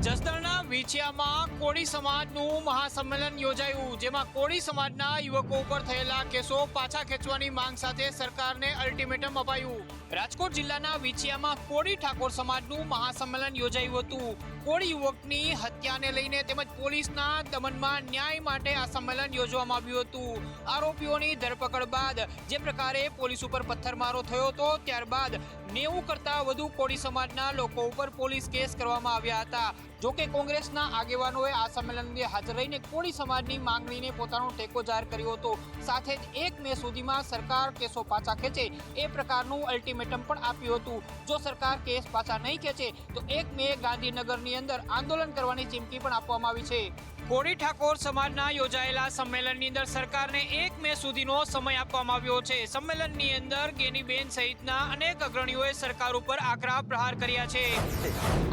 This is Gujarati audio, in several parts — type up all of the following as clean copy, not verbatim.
જસદણના વીંછિયામાં કોળી સમાજનું મહાસંમેલન યોજાયું, જેમાં કોળી સમાજના યુવકો ઉપર થયેલા કેસો પાછા ખેંચવાની માંગ સાથે સરકારને અલ્ટિમેટમ અપાયું. રાજકોટ જિલ્લાના વીંછિયામાં કોળી ઠાકોર સમાજનું મહાસંમેલન યોજાયું હતું. કોળી યુવકની હત્યાને લઈને તેમજ પોલીસના દમનમાં ન્યાય માટે આ સંમેલન યોજવામાં આવ્યું હતું. આરોપીઓની ધરપકડ બાદ જે પ્રકારે પોલીસ ઉપર પથ્થરમારો થયો હતો, ત્યારબાદ 90 કરતાં વધુ કોળી સમાજના લોકો ઉપર પોલીસ કેસ કરવામાં આવ્યા હતા. જોકે કોંગ્રેસના આગેવાનોએ આ સંમેલનમાં હાજર રહીને કોળી સમાજની માંગણીને પોતાનો ટેકો જાહેર કર્યો હતો. સાથે જ 1 મે સુધીમાં સરકાર કેસો પાછા ખેંચે એ પ્રકારનું અલ્ટિમેટમ પણ આપ્યું હતું. જો સરકાર કેસ પાછા નહીં ખેંચે તો 1 મે ગાંધીનગરની અંદર આંદોલન કરવાની ચીમકી પણ આપવામાં આવી છે. કોળી ઠાકોર સમાજના યોજાયેલા સંમેલનની અંદર સરકારને 1 મે સુધીનો સમય આપવામાં આવ્યો છે. સંમેલનની અંદર ગેનીબેન સહિતના અનેક અગ્રણીઓએ સરકાર ઉપર આકરા પ્રહાર કર્યા છે.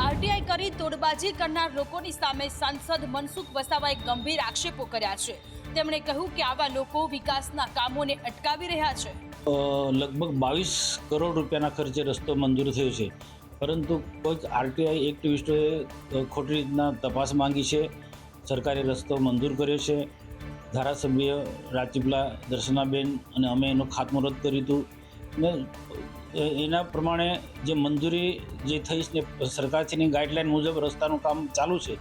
આરટીઆઈ કરી તોડબાજી કરનાર લોકોની સામે સાંસદ મનસુખ વસાવાએ ગંભીર આક્ષેપો કર્યા છે. તેમણે કહ્યું કે આવા લોકો વિકાસના કામોને અટકાવી રહ્યા છે. લગભગ 22 કરોડ રૂપિયાના ખર્ચે રસ્તો મંજૂર થયો છે, પરંતુ કોઈક આરટીઆઈ એક્ટિવિસ્ટોએ ખોટી રીતના તપાસ માંગી છે. સરકારે રસ્તો મંજૂર કર્યો છે. ધારાસભ્ય રાજપીપળા દર્શનાબેન અને અમે એનું ખાતમુહૂર્ત કર્યું હતું ને એના પ્રમાણે જે મંજૂરી જે થઈ છે સરકારશ્રીની ગાઈડલાઇન મુજબ રસ્તાનું કામ ચાલુ છે.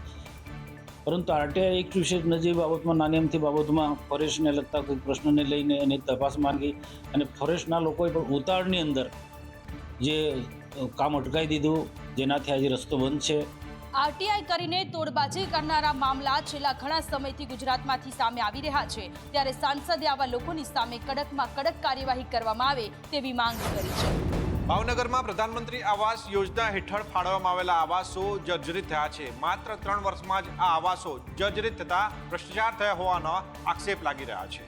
પરંતુ આરટીઆઈ એક્ટિવિસ્ટ જે બાબતમાં નાની અમથી બાબતમાં ફોરેસ્ટને લગતા કોઈ પ્રશ્નને લઈને એની તપાસ માંગી અને ફોરેસ્ટના લોકોએ પણ ઉતાવળની અંદર જે કામ અટકાવી દીધું, જેનાથી આજે રસ્તો બંધ છે. આરટીઆઈ કરીને તોડબાજી કરનારા મામલા છેલ્લા ઘણા સમયથી ગુજરાતમાંથી સામે આવી રહ્યા છે. ત્યારે સાંસદે આવા લોકોની સામે કડકમાં કડક કાર્યવાહી કરવામાં આવે તેવી માંગ કરી છે. ભાવનગરમાં પ્રધાનમંત્રી આવાસ યોજના હેઠળ ફાળવવામાં આવેલા આવાસો જર્જરિત થયા છે. માત્ર 3 વર્ષમાં જ આ આવાસો જર્જરિત થતા ભ્રષ્ટાચાર થયા હોવાના આક્ષેપ લાગી રહ્યા છે.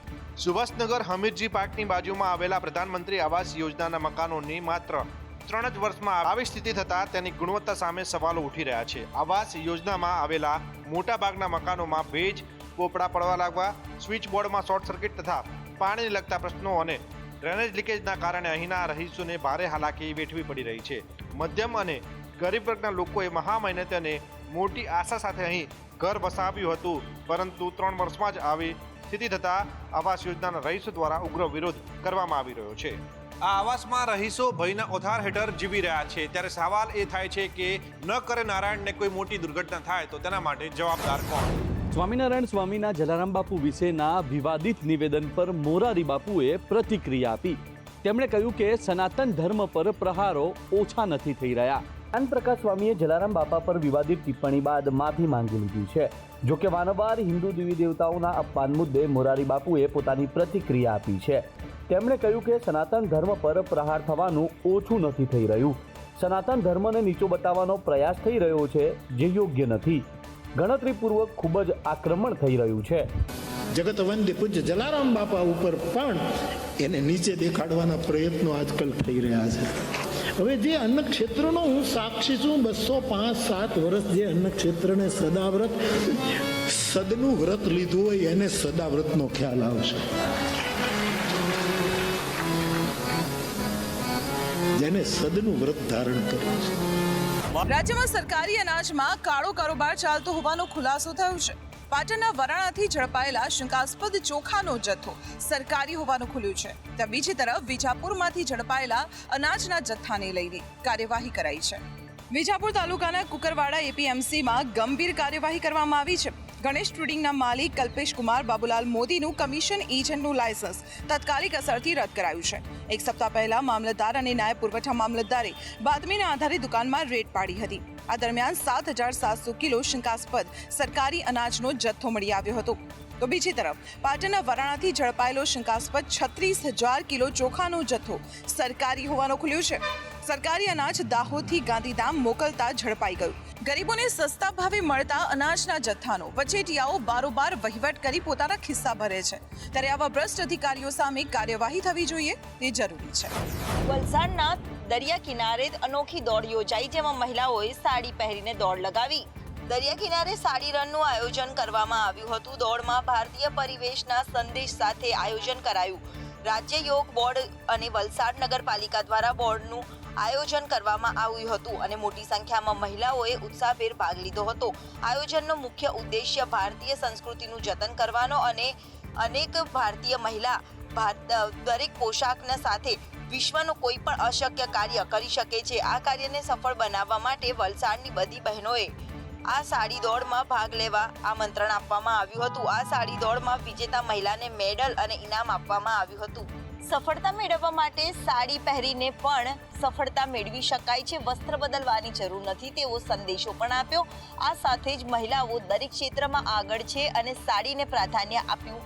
સુભાષનગર હમીરજી પાર્કની બાજુમાં આવેલા પ્રધાનમંત્રી આવાસ યોજનાના મકાનોની માત્ર 3 જ વર્ષમાં આવી સ્થિતિ થતાં તેની ગુણવત્તા સામે સવાલો ઉઠી રહ્યા છે. આવાસ યોજનામાં આવેલા મોટાભાગના મકાનોમાં ભેજ, પોપડા પડવા લાગવા, સ્વિચ બોર્ડમાં શોર્ટ સર્કિટ તથા પાણીને લગતા પ્રશ્નો અને ડ્રેનેજ લીકેજના કારણે અહીંના રહીશોને ભારે હાલાકી વેઠવી પડી રહી છે. મધ્યમ અને ગરીબ વર્ગના લોકોએ મહા મહેનત અને મોટી આશા સાથે અહીં ઘર વસાવ્યું હતું, પરંતુ 3 વર્ષમાં જ આવી સ્થિતિ થતાં આવાસ યોજનાના રહીશો દ્વારા ઉગ્ર વિરોધ કરવામાં આવી રહ્યો છે. આ આવાસમાં રહીશો ભયના ઓથાર હેઠળ જીવી રહ્યા છે. ત્યારે સવાલ એ થાય છે કે ન કરે નારાયણને કોઈ મોટી દુર્ઘટના થાય તો તેના માટે જવાબદાર કોણ? સ્વામિનારાયણ સ્વામીના જલારામ બાપુ વિશેના વિવાદિત નિવેદન પર મોરારી બાપુએ પ્રતિક્રિયા આપી. તેમણે કહ્યું કે સનાતન ધર્મ પર પ્રહારો ઓછા નથી થઈ રહ્યા. જ્ઞાનપ્રકાશ સ્વામીએ જલારામ બાપા પર વિવાદિત ટિપ્પણી બાદ માફી માંગી લીધી છે. જોકે વારંવાર હિન્દુ દેવી દેવતાઓના અપમાન મુદ્દે મોરારી બાપુએ પોતાની પ્રતિક્રિયા આપી છે. તેમણે કહ્યું કે સનાતન ધર્મ પર પ્રહાર થવાનું ઓછું નથી થઈ રહ્યું. સનાતન ધર્મને નીચો બતાવવાનો પ્રયાસ થઈ રહ્યો છે, જે યોગ્ય નથી. ગણતરીપૂર્વક ખૂબ જ આક્રમણ થઈ રહ્યું છે. જગતવંદી પૂજ્ય જલારામ બાપા ઉપર પણ એને નીચે દેખાડવાના પ્રયત્નો આજકાલ થઈ રહ્યા છે. હવે જે અન્ન ક્ષેત્રનો હું સાક્ષી છું, 205-7 વર્ષ જે અન્ન ક્ષેત્રને સદાવ્રત સદનું વ્રત લીધું હોય એને સદાવ્રતનો ખ્યાલ આવશે. જેને સદનું વ્રત ધારણ કર્યું છે. રાજ્યમાં સરકારી અનાજમાં કાળો કારોબાર ચાલતો હોવાનો ખુલાસો થયો છે. પાટણના વરાણાથી ઝડપાયેલા શંકાસ્પદ ચોખાનો જથ્થો સરકારી હોવાનું ખુલ્યું છે. ત્યાં બીજી તરફ વિજાપુરમાંથી ઝડપાયેલા અનાજના જથ્થાને લઈને કાર્યવાહી કરાઈ છે. વિજાપુર તાલુકાના કુકરવાડા એપીએમસીમાં ગંભીર કાર્યવાહી કરવામાં આવી છે. ગણેશ ટ્રેડિંગના માલિક કલ્પેશ કુમાર બાબુલાલ મોદીનું કમિશન એજન્ટનું લાયસન્સ તાત્કાલિક અસરથી રદ કરાયું છે. 1 સપ્તાહ પહેલા મામલતદાર અને નાયબ પુરવઠા મામલતદારે બાતમીના આધારે દુકાનમાં રેડ પાડી હતી. આ દરમિયાન 7,700 કિલો શંકાસ્પદ સરકારી અનાજનો જથ્થો મળી આવ્યો હતો. તો બીજી તરફ પાટણના વરાણાથી ઝડપાયેલો શંકાસ્પદ 36,000 કિલો ચોખાનો જથ્થો સરકારી હોવાનો ખુલ્યું છે. સરકારી અનાજ દાહોદથી ગાંધીધામ મોકલતા ઝડપાઈ ગયું. ગરીબોને સસ્તા ભાવે મળતા અનાજના જથ્થાનો વચેટિયાઓ બારોબાર વહીવટ કરી પોતાના ખિસ્સા ભરે છે. ત્યારે આવા ભ્રષ્ટ અધિકારીઓ સામે કાર્યવાહી થવી જોઈએ તે જરૂરી છે. વલસાડના દરિયા કિનારે અનોખી દોડ યોજાઈ, જેમાં મહિલાઓએ સાડી પહેરીને દોડ લગાવી. દરિયા કિનારે સાડી રનનું આયોજન કરવામાં આવ્યું હતું. દોડમાં ભારતીય પરિવેશના સંદેશ સાથે આયોજન કરાયું. રાજ્ય યોગ બોર્ડ અને વલસાડ નગરપાલિકા દ્વારા બોર્ડનું આયોજન કરવામાં આવ્યું હતું અને મોટી સંખ્યામાં મહિલાઓએ ઉત્સાહભેર ભાગ લીધો હતો. આયોજનનો મુખ્ય ઉદ્દેશ્ય ભારતીય સંસ્કૃતિનું જતન કરવાનો અને અનેક ભારતીય મહિલા દરેક પોશાકના સાથે વિશ્વનું કોઈ પણ અશક્ય કાર્ય કરી શકે છે. આ કાર્યને સફળ બનાવવા માટે વલસાડની બધી બહેનોએ આ સાડી દોડમાં ભાગ લેવા આમંત્રણ આપવામાં આવ્યું હતું. આ સાડી દોડમાં વિજેતા મહિલાને મેડલ અને ઇનામ આપવામાં આવ્યું હતું. સફળતા મેળવવા માટે સાડી પહેરીને પણ સફળતા મેળવી શકાય છે. વસ્ત્ર બદલવાની જરૂર નથી તેવો સંદેશો પણ આપ્યો. આ સાથે જ મહિલાઓ દરેક ક્ષેત્રમાં આગળ છે અને સાડીને પ્રાધાન્ય આપ્યું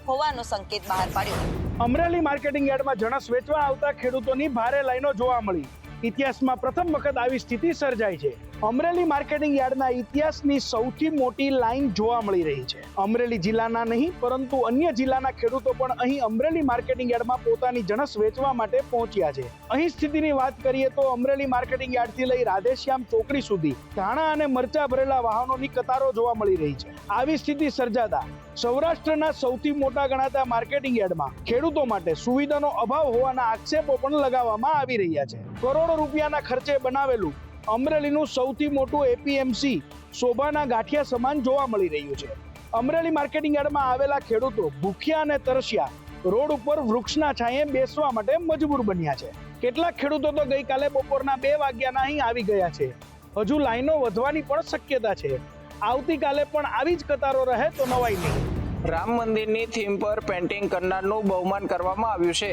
હોવાનો સંકેત બહાર પાડ્યો. અમરેલી માર્કેટિંગ યાર્ડમાં જણસ વેચવા આવતા ખેડૂતોની ભારે લાઈનો જોવા મળી. ઇતિહાસમાં પ્રથમ વખત આવી સ્થિતિ સર્જાઈ છે. અમરેલી માર્કેટિંગ યાર્ડના ઇતિહાસની સૌથી મોટી લાઈન જોવા મળી રહી છે. અમરેલી જિલ્લાના નહીં પરંતુ અન્ય જિલ્લાના ખેડૂતો પણ અહીં અમરેલી માર્કેટિંગ યાર્ડમાં પોતાની જણસ વેચવા માટે પહોંચ્યા છે. અહીં સ્થિતિની વાત કરીએ તો અમરેલી માર્કેટિંગ યાર્ડથી લઈ રાધેશ્યામ ચોકડી સુધી ધાણા અને મરચા ભરેલા વાહનોની કતારો જોવા મળી રહી છે. આવી સ્થિતિ સર્જાતા સૌરાષ્ટ્રના સૌથી મોટા ગણાતા માર્કેટિંગ યાર્ડમાં ખેડૂતો માટે સુવિધાનો અભાવ હોવાના આક્ષેપો પણ લગાવવામાં આવી રહ્યા છે. કરોડો રૂપિયાના ખર્ચે બનાવેલું અમરેલીનું સૌથી મોટું એપીએમસી શોભાના ગાંઠિયા સમાન જોવા મળી રહ્યું છે. અમરેલી માર્કેટિંગ યાર્ડમાં આવેલા ખેડૂતો ભૂખ્યા અને તરસ્યા રોડ ઉપર વૃક્ષના છાંયે બેસવા માટે મજબૂર બન્યા છે. કેટલાક ખેડૂતો તો ગઈકાલે બપોરના 2 વાગ્યાના અહીં આવી ગયા છે. હજુ લાઈનો વધવાની પણ શક્યતા છે. આવતીકાલે પણ આવી જ કતારો રહે તો નવાઈ નહીં. રામ મંદિરની થીમ પર પેઇન્ટિંગ કરનારનું બહુમાન કરવામાં આવ્યું છે.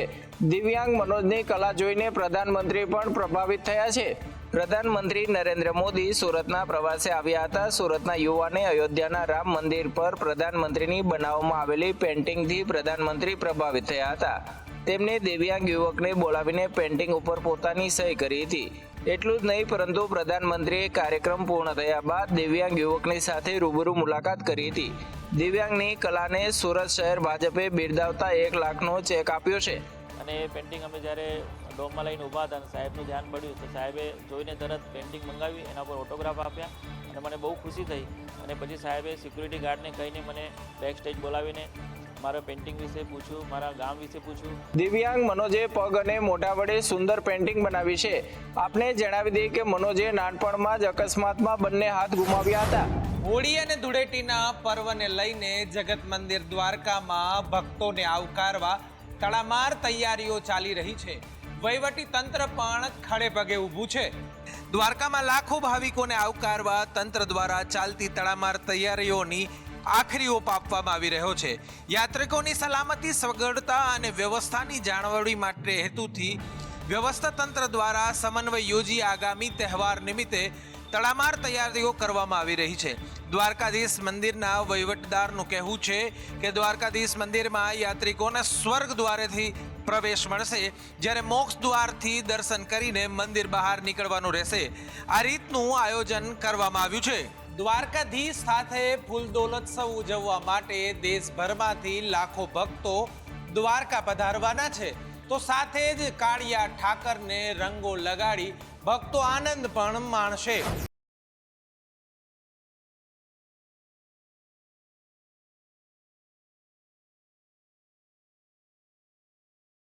દિવ્યાંગ મનોજની કલા જોઈને પ્રધાનમંત્રી પણ પ્રભાવિત થયા છે. પ્રધાનમંત્રી નરેન્દ્ર મોદી સુરતના પ્રવાસે આવ્યા હતા. સુરતના યુવાને અયોધ્યાના રામ મંદિર પર પ્રધાનમંત્રીની બનાવવામાં આવેલી પેઇન્ટિંગથી પ્રધાનમંત્રી પ્રભાવિત થયા હતા. તેમણે દિવ્યાંગ યુવકને બોલાવીને પેઇન્ટિંગ ઉપર પોતાની સહી કરી હતી. એટલું જ નહીં પરંતુ પ્રધાનમંત્રીએ કાર્યક્રમ પૂર્ણ થયા બાદ દિવ્યાંગ યુવકની સાથે રૂબરૂ મુલાકાત કરી હતી. દિવ્યાંગની કલાને સુરત શહેર ભાજપે બિરદાવતા 1 લાખનો ચેક આપ્યો છે. અને એ પેઇન્ટિંગ અમે જ્યારે ડોમમાં લઈને ઊભા હતા અને સાહેબનું ધ્યાન પડ્યું તો સાહેબે જોઈને તરત પેઇન્ટિંગ મંગાવી, એના પર ઓટોગ્રાફ આપ્યા અને મને બહુ ખુશી થઈ. અને પછી સાહેબે સિક્યુરિટી ગાર્ડને કહીને મને બેક સ્ટેજ બોલાવીને મારા પેઇન્ટિંગ વિશે પૂછ્યું, મારા ગામ વિશે પૂછ્યું. દિવ્યાંગ મનોજે પગ અને મોઢા વડે સુંદર પેઇન્ટિંગ બનાવી છે. આપને જણાવી દઈએ કે મનોજે નાનપણમાં જ અકસ્માતમાં બંને હાથ ગુમાવ્યા હતા. હોળી અને ધૂળેટીના પર્વને લઈને જગત મંદિર દ્વારકામાં ભક્તોને આવકારવા તડામાર તૈયારીઓ ચાલી રહી છે. વહીવટી તંત્ર પણ ખડે પગે ઊભું છે. દ્વારકામાં લાખો ભાવિકોને આવકારવા તંત્ર દ્વારા ચાલતી તડામાર તૈયારીઓની આખરી ઓપ આપવામાં આવી રહ્યો છે. યાત્રિકોની સલામતી, સગવડતા અને વ્યવસ્થાની જાળવણી માટે હેતુથી વ્યવસ્થા તંત્ર દ્વારા સમન્વય યોજી આગામી તહેવાર નિમિત્તે તડામાર તૈયારીઓ કરવામાં આવી રહી છે. દ્વારકાધીશ મંદિરના વહીવટદારનું કહેવું છે કે દ્વારકાધીશ મંદિરમાં યાત્રિકોને સ્વર્ગ દ્વારેથી પ્રવેશ મળશે, જ્યારે મોક્ષ દ્વારથી દર્શન કરીને મંદિર બહાર નીકળવાનું રહેશે. આ રીતનું આયોજન કરવામાં આવ્યું છે. દ્વારકાધીશ સાથે ફૂલદોલોત્સવ ઉજવવા માટે દેશભરમાંથી લાખો ભક્તો દ્વારકા પધારવાના છે. તો સાથે જ કાળિયા ઠાકરને રંગો લગાડી ભક્તો આનંદ પણ માણશે.